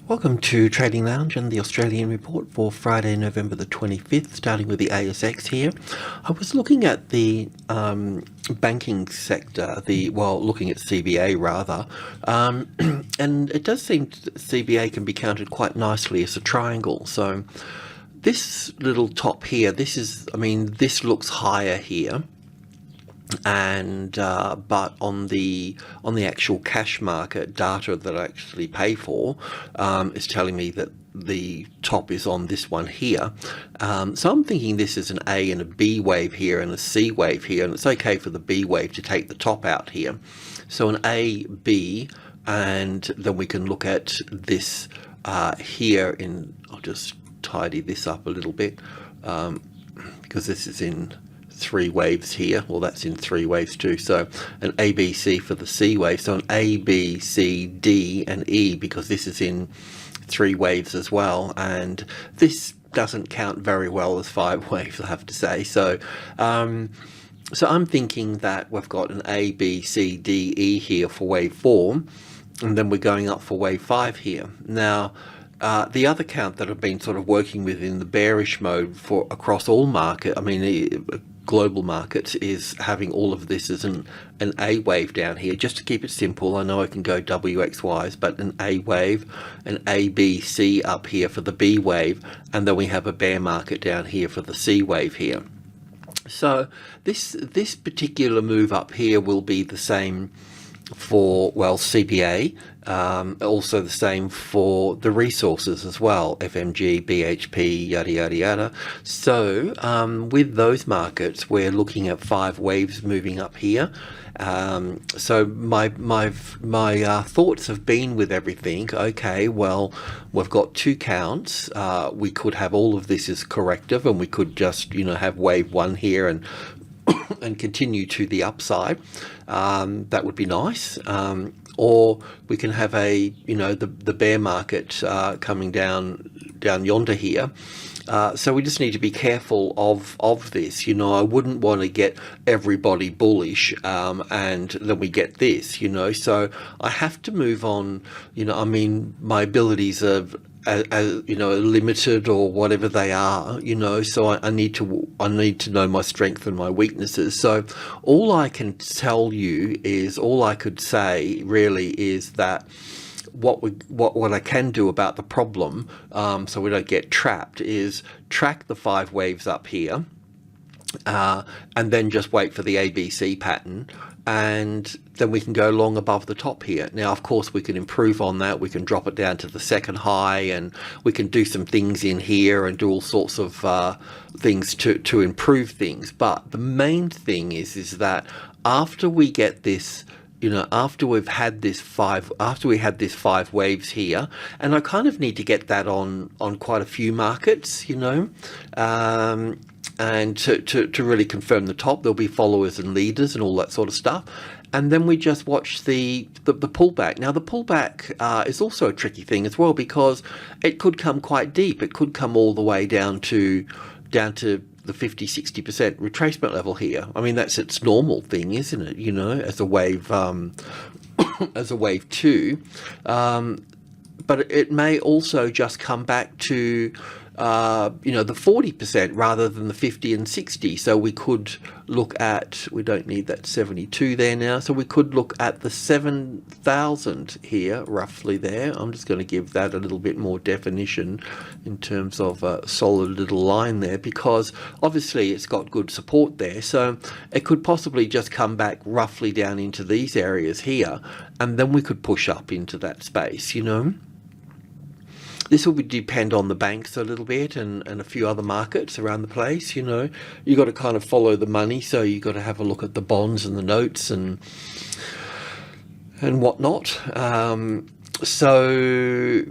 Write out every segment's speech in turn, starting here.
Welcome to Trading Lounge and the Australian report for Friday, November the 25th, starting with the ASX here. I was looking at the banking sector, looking at CBA rather, and it does seem that CBA can be counted quite nicely as a triangle. So this little top here, this looks higher here. And but on the actual cash market data that I actually pay for is telling me that the top is on this one here. So I'm thinking this is an A and a B wave here and a C wave here, and it's okay for the B wave to take the top out here. So an A, B, and then we can look at this here I'll just tidy this up a little bit because this is in three waves here. Well, that's in three waves too. So an A, B, C for the C wave. So an A, B, C, D, and E, because this is in three waves as well. And this doesn't count very well as five waves, I have to say. So, so I'm thinking that we've got an A, B, C, D, E here for wave 4, and then we're going up for wave 5 here. Now, the other count that I've been sort of working with in the bearish mode for across all global markets is having all of this as an A wave down here, just to keep it simple. I know I can go WXYs, but an A wave, an A, B, C up here for the B wave, and then we have a bear market down here for the C wave here. So this particular move up here will be the same for, well, CBA, also the same for the resources as well, FMG, BHP, yada yada yada. So with those markets, we're looking at 5 waves moving up here. So my thoughts have been with everything, okay, well, we've got 2 counts. We could have all of this as corrective, and we could just, have wave 1 here and and continue to the upside. That would be nice. Or we can have the bear market coming down yonder here. So we just need to be careful of this. I wouldn't want to get everybody bullish and then we get this. So I have to move on. My abilities are limited, or whatever they are, so I need to know my strength and my weaknesses. So all I can tell you is, all I could say really is that what I can do about the problem, so we don't get trapped, is track the 5 waves up here, and then just wait for the ABC pattern, and then we can go long above the top here. Now, of course, we can improve on that. We can drop it down to the second high, and we can do some things in here and do all sorts of things to improve things. But the main thing is that after we get this, after we had this 5 waves here, and I kind of need to get that on quite a few markets, and to really confirm the top. There'll be followers and leaders and all that sort of stuff. And then we just watch the pullback. Now, the pullback is also a tricky thing as well, because it could come quite deep. It could come all the way down to the 50-60% retracement level here. I mean, that's its normal thing, isn't it? As a wave, as a wave 2. But it may also just come back to the 40% rather than the 50 and 60. So we could look at, we don't need that 72 there now, so we could look at the 7,000 here, roughly there. I'm just going to give that a little bit more definition in terms of a solid little line there, because obviously it's got good support there. So it could possibly just come back roughly down into these areas here, and then we could push up into that space, This will depend on the banks a little bit, and a few other markets around the place. You got to kind of follow the money, so you got to have a look at the bonds and the notes and whatnot. So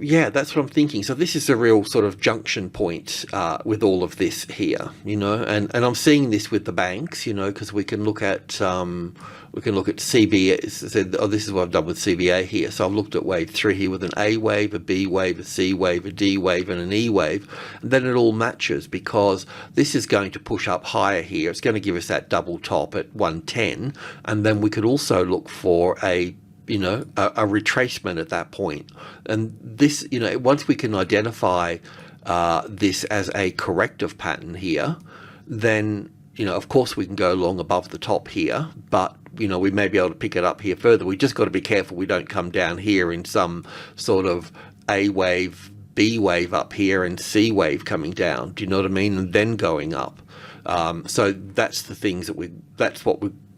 yeah, that's what I'm thinking. So this is a real sort of junction point with all of this here, and I'm seeing this with the banks, because we can look at CBA. Said, this is what I've done with CBA here. So I've looked at wave 3 here with an A wave, a B wave, a C wave, a D wave, and an E wave. And then it all matches, because this is going to push up higher here. It's going to give us that double top at 110, and then we could also look for a a retracement at that point. And this, once we can identify this as a corrective pattern here, then, of course we can go along above the top here, but, we may be able to pick it up here further. We just got to be careful we don't come down here in some sort of A wave, B wave up here and C wave coming down. Do you know what I mean? And then going up. So that's the things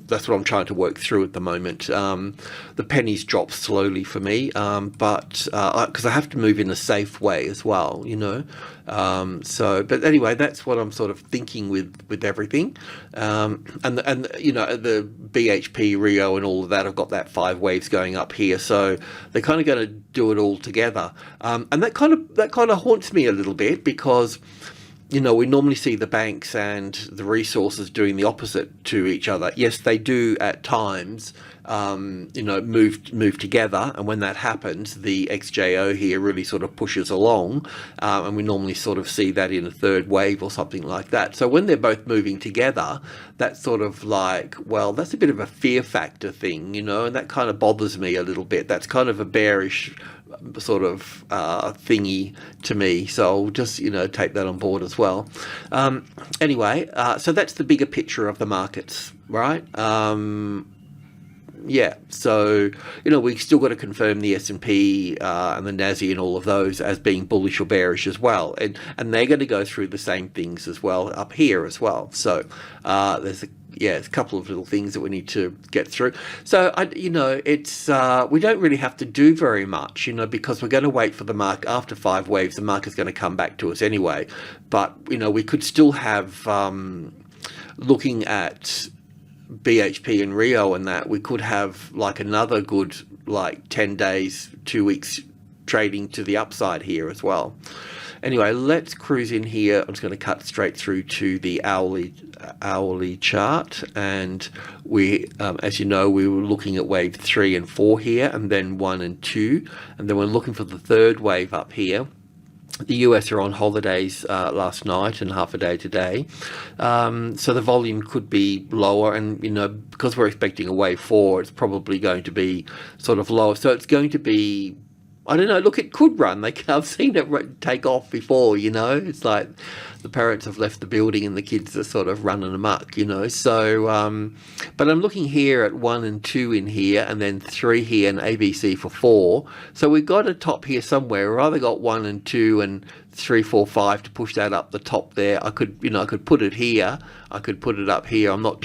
that's what I'm trying to work through at the moment. The pennies drop slowly for me, but because I have to move in a safe way as well, but anyway, that's what I'm sort of thinking with everything. And the BHP Rio and all of that, I've got that 5 waves going up here, so they're kind of going to do it all together. And that kind of haunts me a little bit, because we normally see the banks and the resources doing the opposite to each other. Yes, they do at times, move together. And when that happens, the XJO here really sort of pushes along. And we normally sort of see that in a third wave or something like that. So when they're both moving together, that's sort of like, well, that's a bit of a fear factor thing, and that kind of bothers me a little bit. That's kind of a bearish sort of thingy to me, so I'll just take that on board as well. Anyway, so that's the bigger picture of the markets, right? Yeah, so we still got to confirm the S&P and the NASI and all of those as being bullish or bearish as well, and they're going to go through the same things as well up here as well. So there's a couple of little things that we need to get through. So it's we don't really have to do very much, because we're going to wait for the market. After 5 waves, the market's going to come back to us anyway. But we could still have looking at BHP and Rio and that, we could have like another good 10 days, 2 weeks trading to the upside here as well. Anyway, let's cruise in here. I'm just going to cut straight through to the hourly chart, and we, as you know, we were looking at wave 3 and 4 here, and then 1 and 2, and then we're looking for the third wave up here. The US are on holidays last night and half a day today, so the volume could be lower, and because we're expecting a wave 4, it's probably going to be sort of lower. So it's going to be, I don't know, look, it could run. I've seen it take off before, it's like the parents have left the building and the kids are sort of running amok, so, but I'm looking here at 1 and 2 in here, and then 3 here, and ABC for 4. So we've got a top here somewhere. We've either got 1 and 2 and 3, 4, 5 to push that up the top there. I could put it here. I could put it up here. I'm not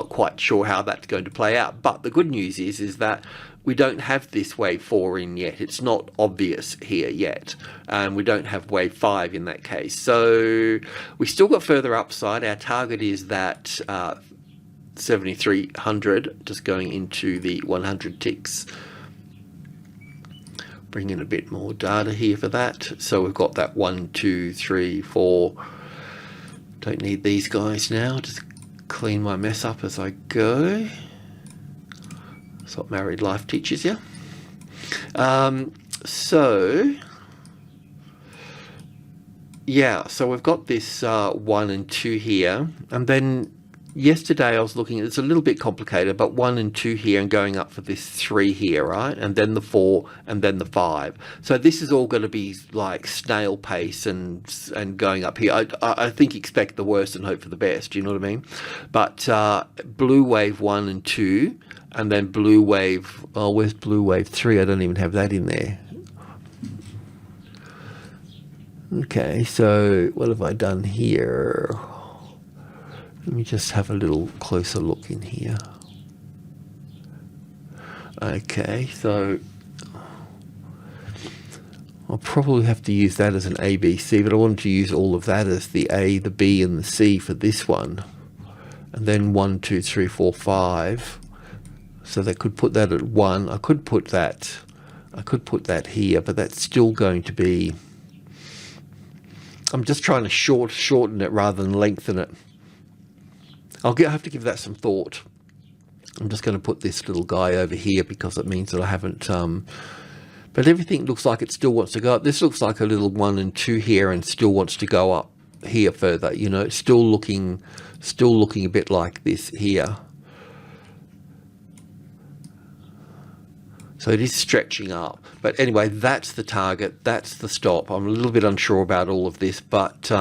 quite sure how that's going to play out. But the good news is that we don't have this wave 4 in yet. It's not obvious here yet. And we don't have wave 5 in that case. So we still got further upside. Our target is that 7,300, just going into the 100 ticks. Bring in a bit more data here for that. So we've got that 1, 2, 3, 4. Don't need these guys now. Just clean my mess up as I go. That's what married life teaches you. So we've got this 1 and 2 here, and then yesterday I was looking at, it's a little bit complicated, but 1 and 2 here and going up for this 3 here, right? And then the 4 and then the 5. So this is all going to be like snail pace and going up here. I think expect the worst and hope for the best, you know what I mean? But blue wave 1 and 2, and then blue wave, oh, where's blue wave 3? I don't even have that in there. Okay, so what have I done here? Let me just have a little closer look in here. Okay, so I'll probably have to use that as an ABC, but I wanted to use all of that as the A, the B, and the C for this one. And then 1, 2, 3, 4, 5. So they could put that at 1. I could put that here, but that's still going to be, I'm just trying to shorten it rather than lengthen it. I'll have to give that some thought. I'm just going to put this little guy over here because it means that I haven't, but everything looks like it still wants to go up. This looks like a little 1 and 2 here and still wants to go up here further. It's still looking a bit like this here. So it is stretching up. But anyway, that's the target, that's the stop. I'm a little bit unsure about all of this, but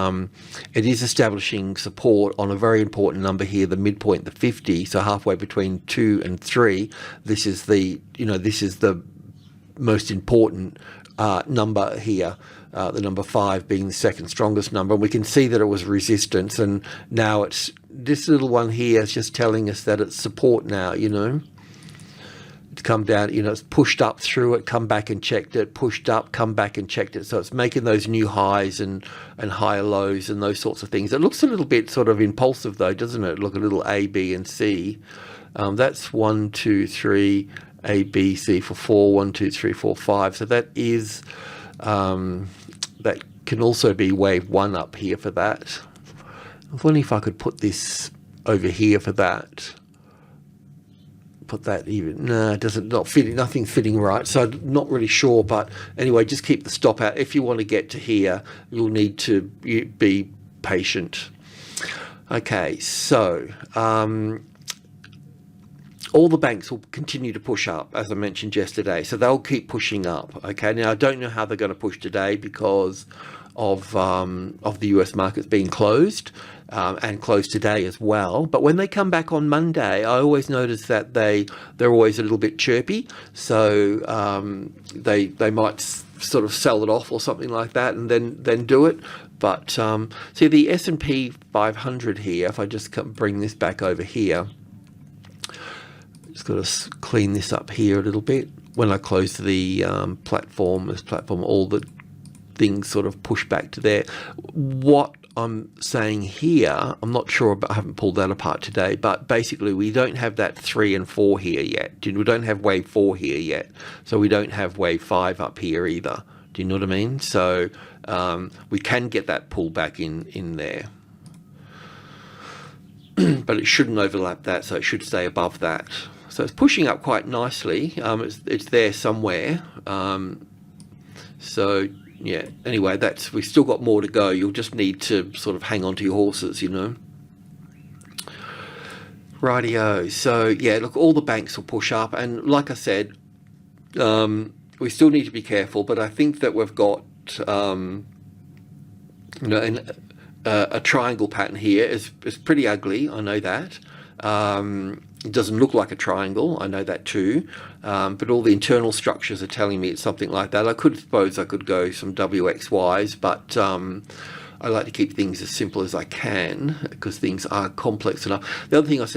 it is establishing support on a very important number here, the midpoint, the 50, so halfway between 2 and 3. This is the, this is the most important number here, the number 5 being the second strongest number. We can see that it was resistance, and now it's this little one here is just telling us that it's support now, It's come down, it's pushed up through it, come back and checked it, pushed up, come back and checked it. So it's making those new highs and higher lows and those sorts of things. It looks a little bit sort of impulsive though, doesn't it? Look, a little A, B and C. That's 1, 2, 3, A, B, C for 4, 1, 2, 3, 4, 5. So that is, that can also be wave 1 up here for that. I was wondering if I could put this over here for that. Put that even, no, it doesn't, not fitting, nothing's fitting right, so I'm not really sure. But anyway, just keep the stop out. If you want to get to here, you'll need to be patient. Okay, so all the banks will continue to push up, as I mentioned yesterday, so they'll keep pushing up. Okay, now I don't know how they're going to push today because of the US markets being closed, and closed today as well. But when they come back on Monday, I always notice that they're always a little bit chirpy. So they might sort of sell it off or something like that, and then do it. But see the S&P 500 here. If I just bring this back over here, just got to clean this up here a little bit. When I close the platform, all the things sort of push back to there. What I'm saying here, I'm not sure, but I haven't pulled that apart today, but basically we don't have that 3 and 4 here yet. We don't have wave 4 here yet. So we don't have wave 5 up here either. Do you know what I mean? So we can get that pullback in there. But it shouldn't overlap that, so it should stay above that. So it's pushing up quite nicely. It's there somewhere. So yeah, anyway, we've still got more to go. You'll just need to sort of hang on to your horses, Rightio. So yeah, look, all the banks will push up, and like I said, we still need to be careful, but I think that we've got a triangle pattern here is pretty ugly. I know that. It doesn't look like a triangle, I know that too, but all the internal structures are telling me it's something like that. I suppose I could go some WXYs, but I like to keep things as simple as I can because things are complex enough. The other thing I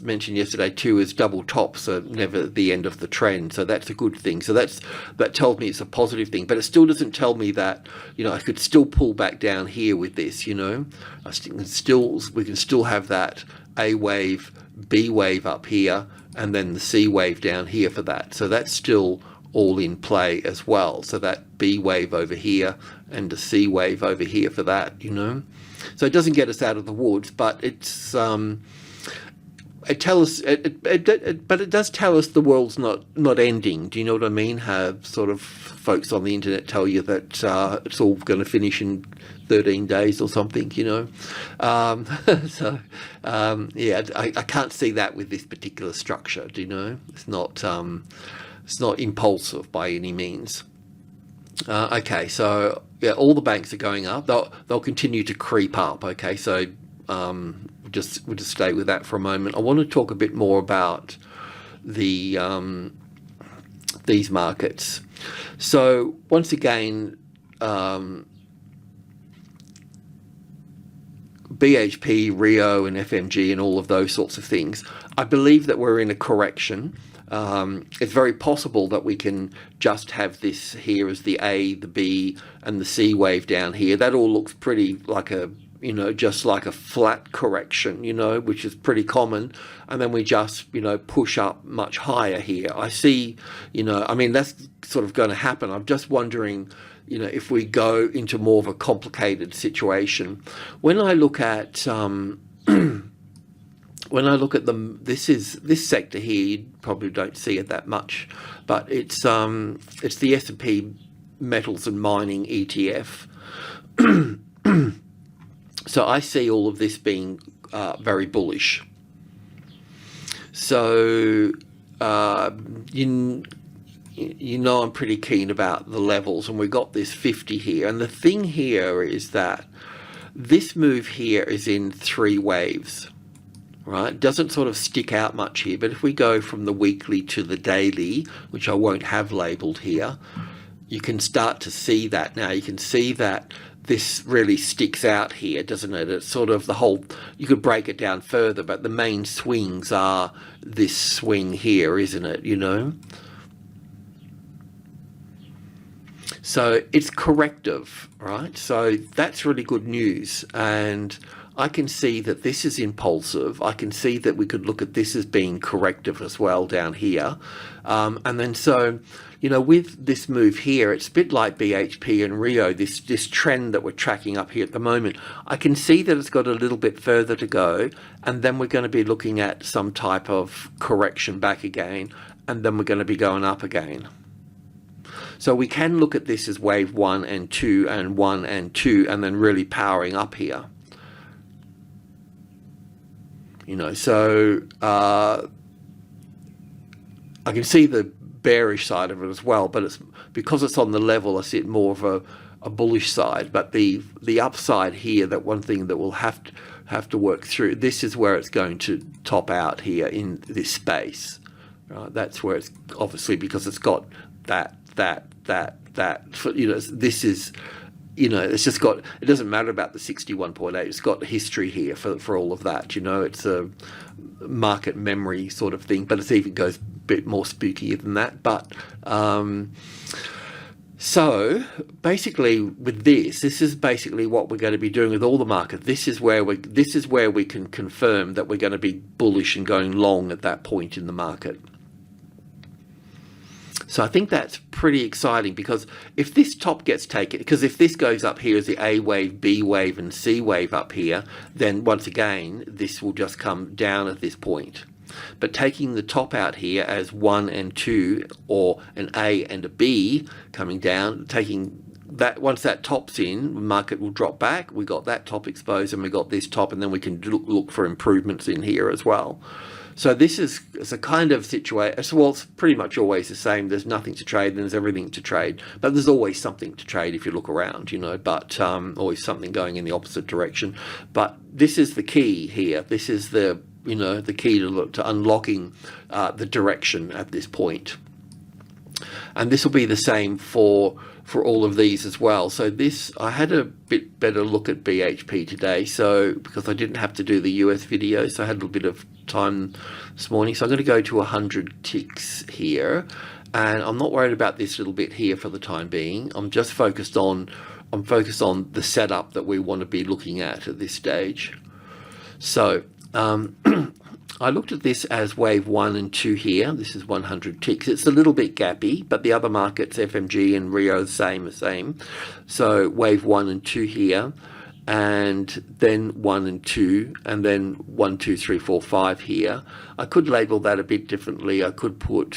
mentioned yesterday too is double tops are never the end of the trend, so that's a good thing. So that tells me it's a positive thing, but it still doesn't tell me that I could still pull back down here with this. We can still have that A wave, B wave up here, and then the C wave down here for that. So that's still all in play as well. So that B wave over here and the C wave over here for that, So it doesn't get us out of the woods, but it's it does tell us the world's not ending. Do you know what I mean? Have sort of folks on the internet tell you that it's all going to finish in 13 days or something, So yeah, I can't see that with this particular structure. Do you know? It's not impulsive by any means. Okay, so yeah, all the banks are going up. They'll continue to creep up. Okay, so we'll just stay with that for a moment. I want to talk a bit more about these markets. So once again, BHP, Rio and FMG and all of those sorts of things, I believe that we're in a correction. It's very possible that we can just have this here as the A, the B and the C wave down here. That all looks pretty like just like a flat correction, which is pretty common. And then we just, push up much higher here. I see, that's sort of going to happen. I'm just wondering, if we go into more of a complicated situation. When I look at, this sector here, you probably don't see it that much, but it's the S&P Metals and Mining ETF. So I see all of this being very bullish. So you know I'm pretty keen about the levels, and we got this 50 here. And the thing here is that this move here is in 3 waves, right? It doesn't sort of stick out much here, but if we go from the weekly to the daily, which I won't have labeled here, you can start to see that now. You can see that this really sticks out here, doesn't it? It's sort of the whole, you could break it down further, but the main swings are this swing here, isn't it, you know? So it's corrective, right? So that's really good news. And I can see that this is impulsive. I can see that we could look at this as being corrective as well down here. And then so, you know, with this move here, it's a bit like BHP and Rio, this trend that we're tracking up here at the moment. I can see that it's got a little bit further to go, and then we're going to be looking at some type of correction back again, and then we're going to be going up again. So we can look at this as wave 1 and 2 and 1 and 2, and then really powering up here. You know, so I can see the bearish side of it as well, but it's because it's on the level, I see it more of a bullish side. But the upside here, that one thing that we'll have to work through, this is where it's going to top out here in this space. Right? That's where it's obviously, because it's got that, you know, this is, you know, it's just got, it doesn't matter about the 61.8, it's got history here for all of that, you know, it's a market memory sort of thing, but it even goes a bit more spookier than that. But so basically with this is basically what we're going to be doing with all the market. This is where we can confirm that we're going to be bullish and going long at that point in the market. So I think that's pretty exciting, because if this top gets taken, because if this goes up here as the A wave, B wave and C wave up here, then once again, this will just come down at this point. But taking the top out here as 1 and 2, or an A and a B coming down, taking that, once that top's in, the market will drop back. We got that top exposed and we got this top, and then we can look for improvements in here as well. So this is a kind of situation, well, it's pretty much always the same. There's nothing to trade, there's everything to trade. But there's always something to trade if you look around, you know, but always something going in the opposite direction. But this is the key here. This is the, you know, the key to unlocking the direction at this point. And this will be the same for all of these as well. So this, I had a bit better look at BHP today, so because I didn't have to do the US video, so I had a little bit of time this morning. So I'm going to go to 100 ticks here, and I'm not worried about this little bit here for the time being. I'm just focused on the setup that we want to be looking at this stage. So I looked at this as wave 1 and 2 here. This is 100 ticks. It's a little bit gappy, but the other markets, FMG and Rio, the same. So wave 1 and 2 here, and then 1 and 2, and then 1, 2, 3, 4, 5 here. I could label that a bit differently. I could put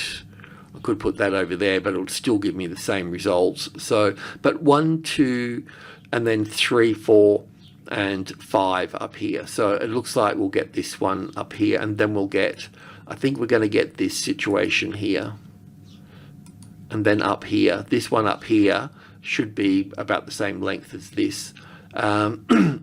that over there, but it would still give me the same results. So, but 1, 2, and then 3, 4, and 5 up here. So it looks like we'll get this one up here, and then we'll get, I think we're going to get this situation here, and then up here, this one up here should be about the same length as this, and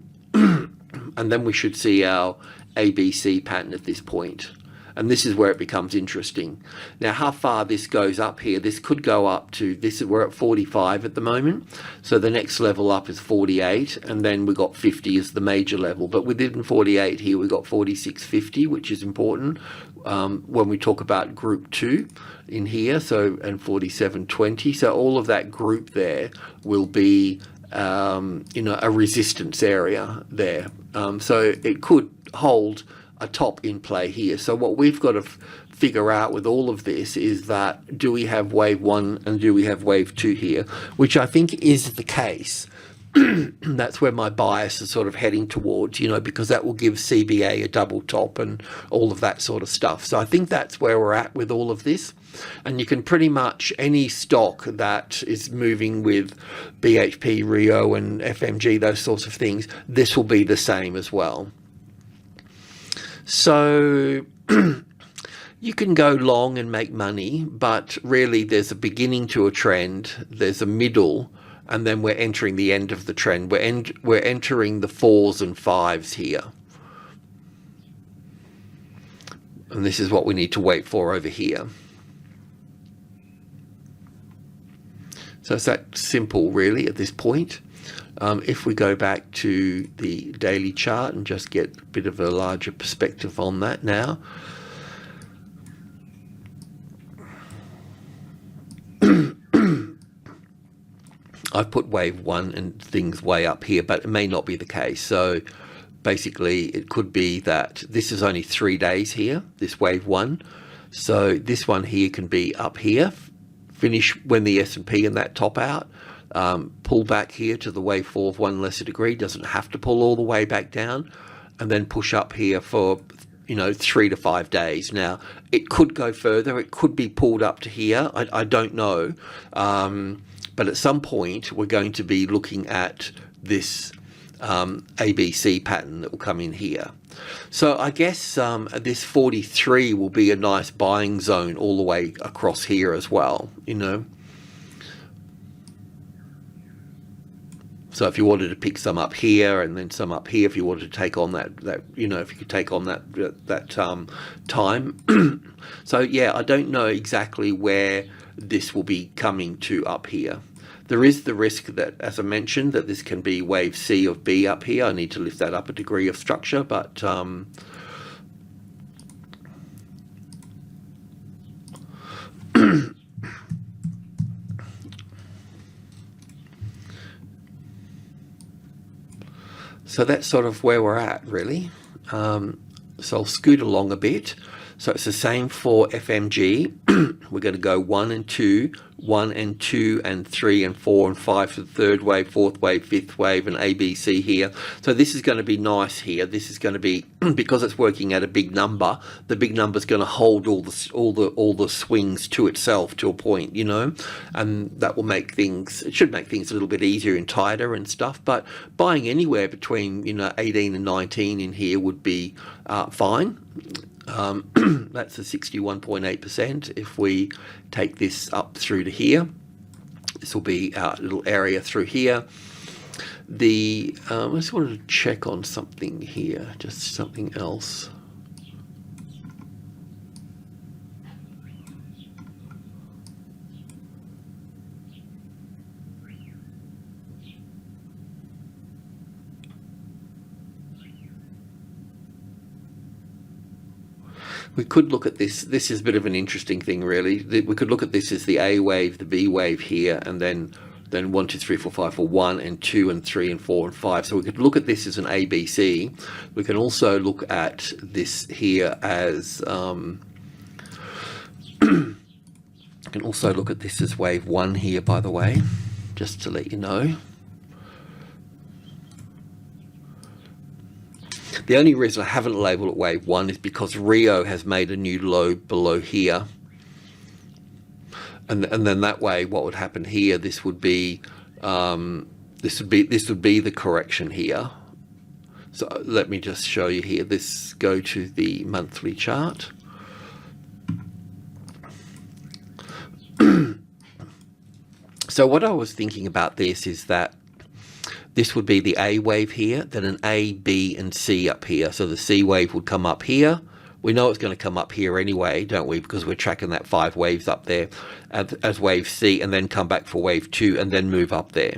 then we should see our ABC pattern at this point. And this is where it becomes interesting. Now, how far this goes up here, this could go up to, this is, we're at 45 at the moment. So the next level up is 48, and then we got 50 as the major level. But within 48 here, we got 46.50, which is important when we talk about group 2 in here. So, and 47.20. So all of that group there will be, you know, a resistance area there. So it could hold a top in play here. So what we've got to figure out with all of this is that, do we have wave 1 and do we have wave 2 here, which I think is the case. That's where my bias is sort of heading towards, you know, because that will give CBA a double top and all of that sort of stuff. So I think that's where we're at with all of this. And you can pretty much, any stock that is moving with BHP, Rio and FMG, those sorts of things, this will be the same as well. So You can go long and make money, but really there's a beginning to a trend, there's a middle, and then we're entering the end of the trend. We're entering the 4s and 5s here. And this is what we need to wait for over here. So it's that simple really at this point. If we go back to the daily chart and just get a bit of a larger perspective on that now. I've put wave 1 and things way up here, but it may not be the case. So basically it could be that this is only 3 days here, this wave 1. So this one here can be up here, finish when the S&P and that top out, pull back here to the wave 4 of 1 lesser degree, doesn't have to pull all the way back down, and then push up here for 3 to 5 days. Now it could go further, it could be pulled up to here, I don't know, but at some point we're going to be looking at this ABC pattern that will come in here. So I guess this 43 will be a nice buying zone all the way across here as well, So if you wanted to pick some up here and then some up here, if you wanted to take on that if you could take on that time. So yeah, I don't know exactly where this will be coming to up here. There is the risk that, as I mentioned, that this can be wave C of B up here. I need to lift that up a degree of structure, but so that's sort of where we're at, really. So I'll scoot along a bit. So it's the same for FMG. We're going to go 1 and 2, 1 and 2 and 3 and 4 and 5 for the third wave, fourth wave, fifth wave, and ABC here. So this is going to be nice here. This is going to be, because it's working at a big number, the big number is going to hold all the swings to itself to a point, and that will make things, it should make things a little bit easier and tighter and stuff. But buying anywhere between 18 and 19 in here would be fine. That's a 61.8%. If we take this up through to here, this will be our little area through here. I just wanted to check on something here, just something else. We could look at this. This is a bit of an interesting thing, really. We could look at this as the A wave, the B wave here, and then 1, 2, 3, 4, 5 for 1 and 2 and 3 and 4 and 5. So we could look at this as an ABC. We can also look at this here as I can also look at this as wave 1 here, by the way, just to let you know. The only reason I haven't labelled it wave 1 is because Rio has made a new low below here, and then that way, what would happen here? This would be the correction here. So let me just show you here. This go to the monthly chart. So what I was thinking about this is that this would be the A wave here, then an A, B, and C up here. So the C wave would come up here. We know it's going to come up here anyway, don't we? Because we're tracking that 5 waves up there as wave C, and then come back for wave 2, and then move up there.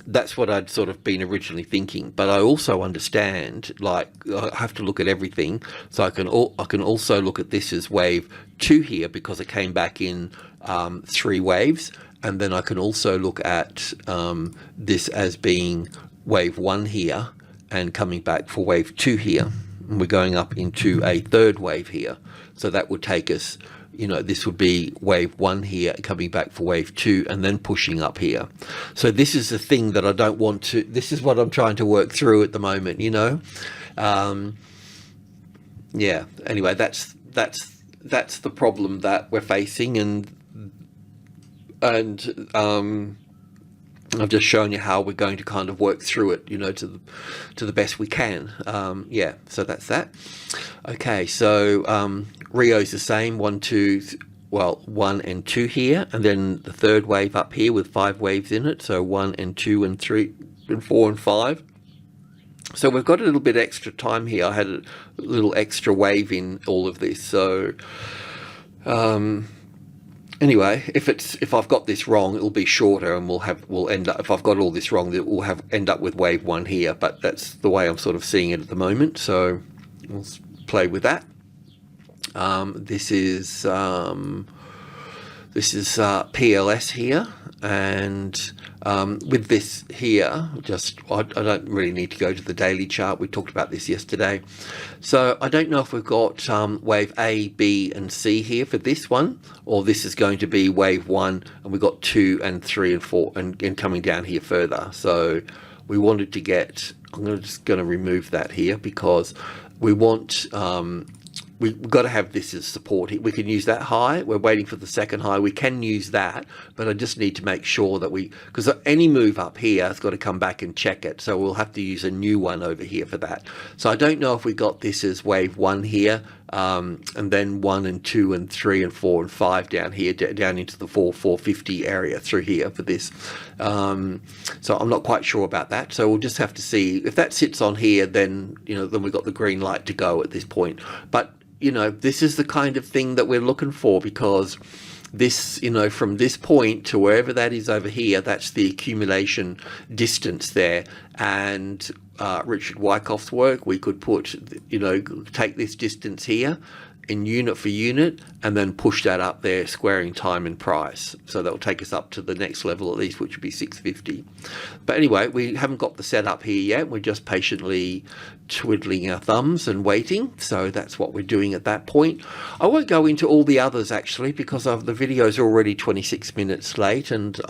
That's what I'd sort of been originally thinking. But I also understand, like, I have to look at everything. So I can also look at this as wave 2 here, because it came back in 3 waves. And then I can also look at this as being wave 1 here and coming back for wave 2 here. And we're going up into a third wave here. So that would take us, this would be wave 1 here, coming back for wave 2, and then pushing up here. So this is the thing that I don't want to, this is what I'm trying to work through at the moment, Yeah, anyway, that's the problem that we're facing, and I've just shown you how we're going to kind of work through it, to the best we can. Yeah, so that's that. Okay, so Rio's the same, 1 and 2 here, and then the third wave up here with 5 waves in it, so 1 and 2 and 3 and 4 and 5. So we've got a little bit extra time here. I had a little extra wave in all of this, so anyway, if I've got this wrong, it'll be shorter, and we'll end up, if I've got all this wrong, we'll end up with wave 1 here. But that's the way I'm sort of seeing it at the moment. So we'll play with that. This is PLS here, and with this here, I don't really need to go to the daily chart. We talked about this yesterday. So I don't know if we've got wave A, B and C here for this one, or this is going to be wave 1 and we've got 2 and 3 and 4 and coming down here further. So we wanted to get, I'm just going to remove that here because we want we've got to have this as support. We can use that high. We're waiting for the second high. We can use that, but I just need to make sure that because any move up here has got to come back and check it. So we'll have to use a new one over here for that. So I don't know if we got this as wave 1 here, and then 1 and 2 and 3 and 4 and 5 down here, down into the 450 area through here for this. So I'm not quite sure about that. So we'll just have to see if that sits on here, then, then we've got the green light to go at this point. But this is the kind of thing that we're looking for, because this, from this point to wherever that is over here, that's the accumulation distance there. And Richard Wyckoff's work, we could put, take this distance here in unit for unit and then push that up there, squaring time and price. So that'll take us up to the next level at least, which would be 650. But anyway, we haven't got the setup here yet. We're just patiently twiddling our thumbs and waiting. So that's what we're doing at that point. I won't go into all the others actually, because the videos are already 26 minutes late, and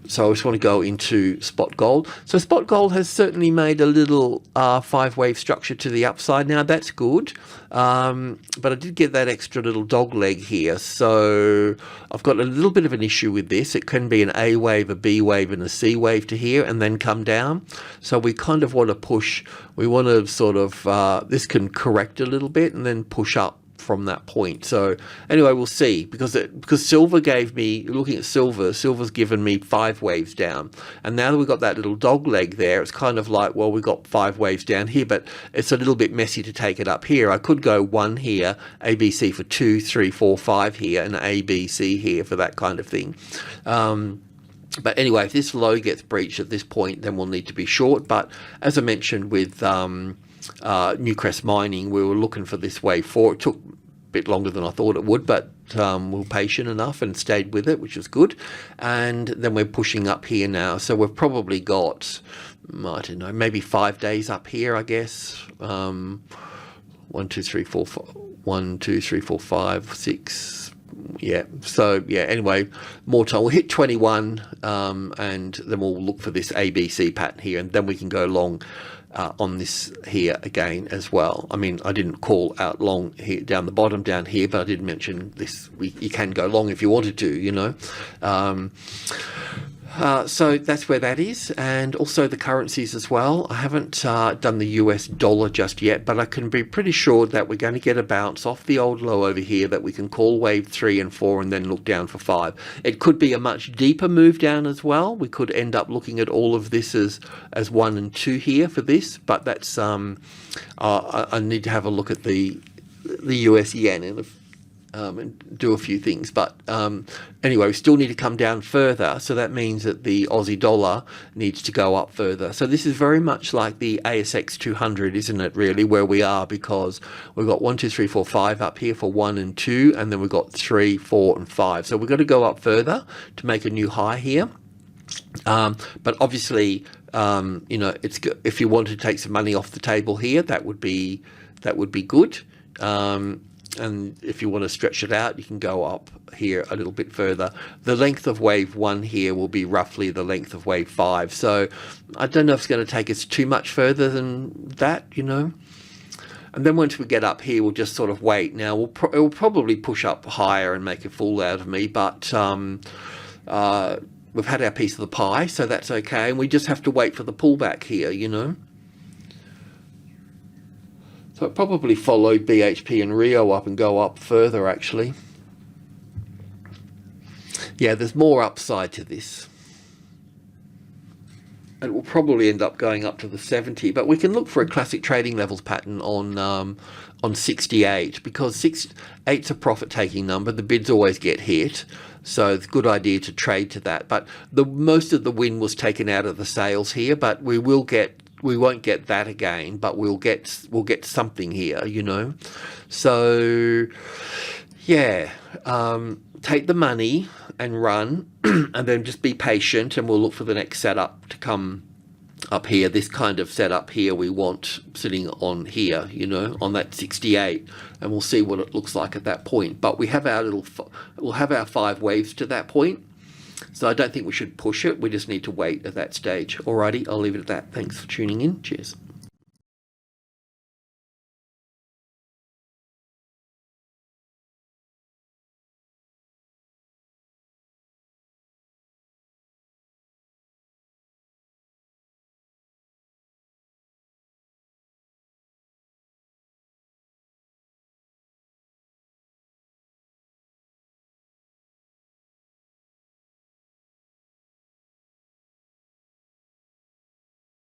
so I just want to go into spot gold. So spot gold has certainly made a little 5-wave structure to the upside. Now that's good, but I did get that extra little dog leg here. So I've got a little bit of an issue with this. It can be an A wave, a B wave and a C wave to here and then come down. So we kind of want to push, we want to sort of, this can correct a little bit and then push up from that point. So anyway, we'll see, because silver gave me, looking at silver's given me 5 waves down, and now that we've got that little dog leg there, it's kind of like, well, we've got 5 waves down here, but it's a little bit messy to take it up here. I could go 1 here, ABC for 2, 3, 4, 5 here, and ABC here for that kind of thing. But anyway, if this low gets breached at this point, then we'll need to be short. But as I mentioned with Newcrest mining, we were looking for this wave 4. It took a bit longer than I thought it would, but we were patient enough and stayed with it, which was good. And then we're pushing up here now. So we've probably got, I don't know, maybe 5 days up here, I guess. 1, 2, 3, 4, 5, 1, 2, 3, 4, 5, 6. Yeah, so yeah, anyway, more time. We'll hit 21 and then we'll look for this ABC pattern here, and then we can go long on this here again as well. I mean, I didn't call out long here down the bottom down here, but I did mention this. You can go long if you wanted to, so that's where that is, and also the currencies as well. I haven't done the US dollar just yet, but I can be pretty sure that we're going to get a bounce off the old low over here that we can call wave 3 and 4 and then look down for 5. It could be a much deeper move down as well. We could end up looking at all of this as 1 and 2 here for this, but that's I need to have a look at the US yen and do a few things, but anyway, we still need to come down further, so that means that the Aussie dollar needs to go up further. So this is very much like the ASX200, isn't it, really, where we are, because we've got 1, 2, 3, 4, 5 up here for 1 and 2, and then we've got 3, 4 and 5. So we've got to go up further to make a new high here. But obviously, it's if you want to take some money off the table here, that would be good. And if you want to stretch it out, you can go up here a little bit further. The length of wave 1 here will be roughly the length of wave 5. So I don't know if it's going to take us too much further than that, And then once we get up here, we'll just sort of wait. Now, it will probably push up higher and make a fool out of me, but we've had our piece of the pie, so that's okay, and we just have to wait for the pullback here, you know. So it probably followed BHP and Rio up and go up further, actually. Yeah, there's more upside to this. It will probably end up going up to the 70, but we can look for a classic trading levels pattern on 68, because 68's a profit-taking number. The bids always get hit, so it's a good idea to trade to that. But most of the win was taken out of the sales here, but we won't get that again, but we'll get something here, you know. So yeah, take the money and run, and then just be patient, and we'll look for the next setup to come up here. This kind of setup here we want sitting on here, you know, on that 68, and we'll see what it looks like at that point. But we have our we'll have our 5 waves to that point, so I don't think we should push it. We just need to wait at that stage. Alrighty, I'll leave it at that. Thanks for tuning in. Cheers.